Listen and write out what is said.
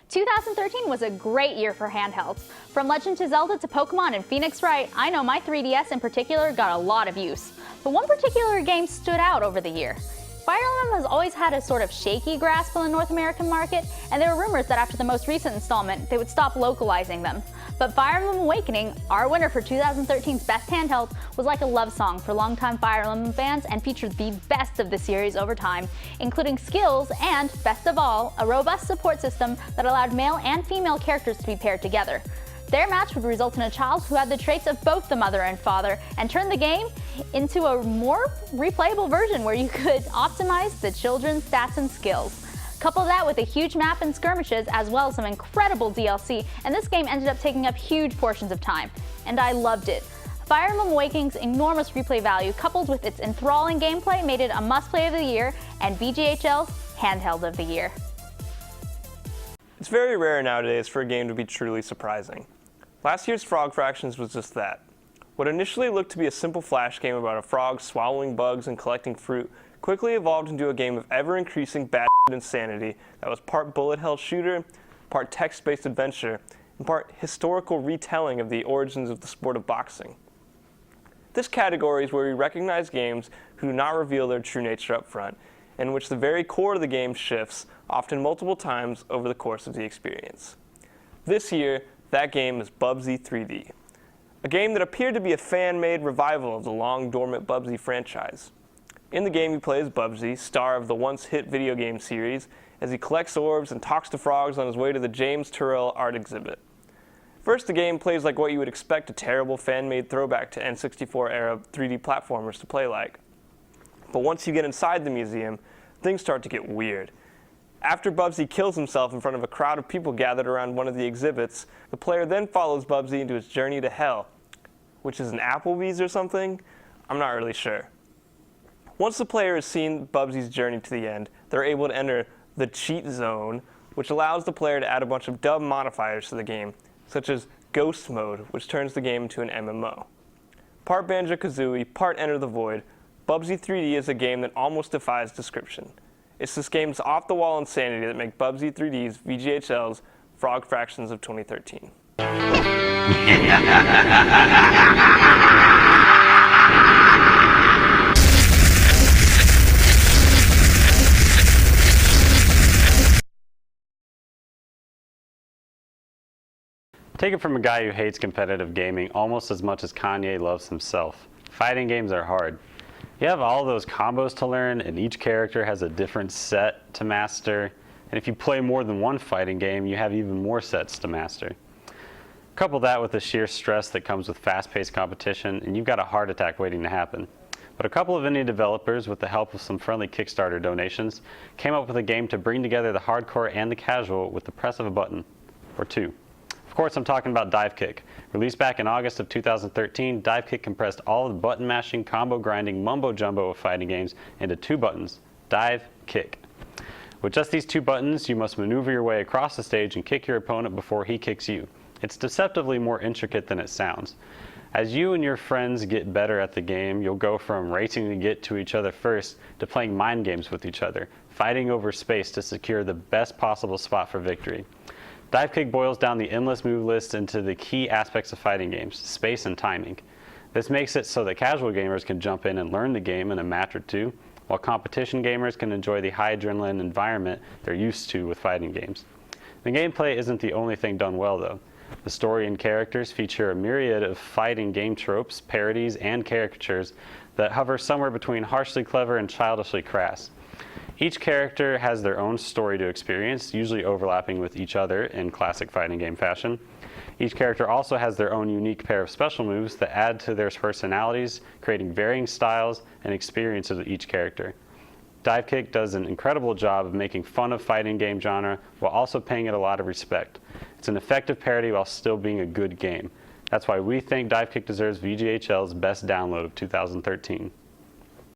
2013 was a great year for handhelds. From Legend to Zelda to Pokemon and Phoenix Wright, I know my 3DS in particular got a lot of use. But one particular game stood out over the year. Fire Emblem has always had a sort of shaky grasp on the North American market, and there were rumors that after the most recent installment, they would stop localizing them. But Fire Emblem Awakening, our winner for 2013's Best Handheld, was like a love song for longtime Fire Emblem fans and featured the best of the series over time, including skills and, best of all, a robust support system that allowed male and female characters to be paired together. Their match would result in a child who had the traits of both the mother and father, and turn the game into a more replayable version where you could optimize the children's stats and skills. Couple that with a huge map and skirmishes, as well as some incredible DLC, and this game ended up taking up huge portions of time. And I loved it. Fire Emblem Awakening's enormous replay value, coupled with its enthralling gameplay, made it a must-play of the year and VGHL's Handheld of the Year. It's very rare nowadays for a game to be truly surprising. Last year's Frog Fractions was just that. What initially looked to be a simple flash game about a frog swallowing bugs and collecting fruit quickly evolved into a game of ever-increasing bad insanity that was part bullet hell shooter, part text-based adventure, and part historical retelling of the origins of the sport of boxing. This category is where we recognize games who do not reveal their true nature up front, and in which the very core of the game shifts, often multiple times over the course of the experience. This year, that game is Bubsy 3D, a game that appeared to be a fan-made revival of the long-dormant Bubsy franchise. In the game, you play as Bubsy, star of the once-hit video game series, as he collects orbs and talks to frogs on his way to the James Turrell art exhibit. First, the game plays like what you would expect a terrible fan-made throwback to N64-era 3D platformers to play like. But once you get inside the museum, things start to get weird. After Bubsy kills himself in front of a crowd of people gathered around one of the exhibits, the player then follows Bubsy into his journey to hell, which is an Applebee's or something? I'm not really sure. Once the player has seen Bubsy's journey to the end, they're able to enter the cheat zone, which allows the player to add a bunch of dumb modifiers to the game, such as Ghost Mode, which turns the game into an MMO. Part Banjo-Kazooie, part Enter the Void, Bubsy 3D is a game that almost defies description. It's this game's off-the-wall insanity that make Bubsy 3D's VGHL's Frog Fractions of 2013. Take it from a guy who hates competitive gaming almost as much as Kanye loves himself. Fighting games are hard. You have all those combos to learn, and each character has a different set to master. And if you play more than one fighting game, you have even more sets to master. Couple that with the sheer stress that comes with fast-paced competition, and you've got a heart attack waiting to happen. But a couple of indie developers, with the help of some friendly Kickstarter donations, came up with a game to bring together the hardcore and the casual with the press of a button, or two. Of course, I'm talking about Dive Kick. Released back in August of 2013, Dive Kick compressed all of the button mashing, combo grinding, mumbo jumbo of fighting games into two buttons: Dive, Kick. With just these two buttons, you must maneuver your way across the stage and kick your opponent before he kicks you. It's deceptively more intricate than it sounds. As you and your friends get better at the game, you'll go from racing to get to each other first to playing mind games with each other, fighting over space to secure the best possible spot for victory. Dive Kick boils down the endless move list into the key aspects of fighting games: space and timing. This makes it so that casual gamers can jump in and learn the game in a match or two, while competition gamers can enjoy the high adrenaline environment they're used to with fighting games. The gameplay isn't the only thing done well, though. The story and characters feature a myriad of fighting game tropes, parodies, and caricatures that hover somewhere between harshly clever and childishly crass. Each character has their own story to experience, usually overlapping with each other in classic fighting game fashion. Each character also has their own unique pair of special moves that add to their personalities, creating varying styles and experiences of each character. Dive Kick does an incredible job of making fun of fighting game genre while also paying it a lot of respect. It's an effective parody while still being a good game. That's why we think Dive Kick deserves VGHL's Best Download of 2013.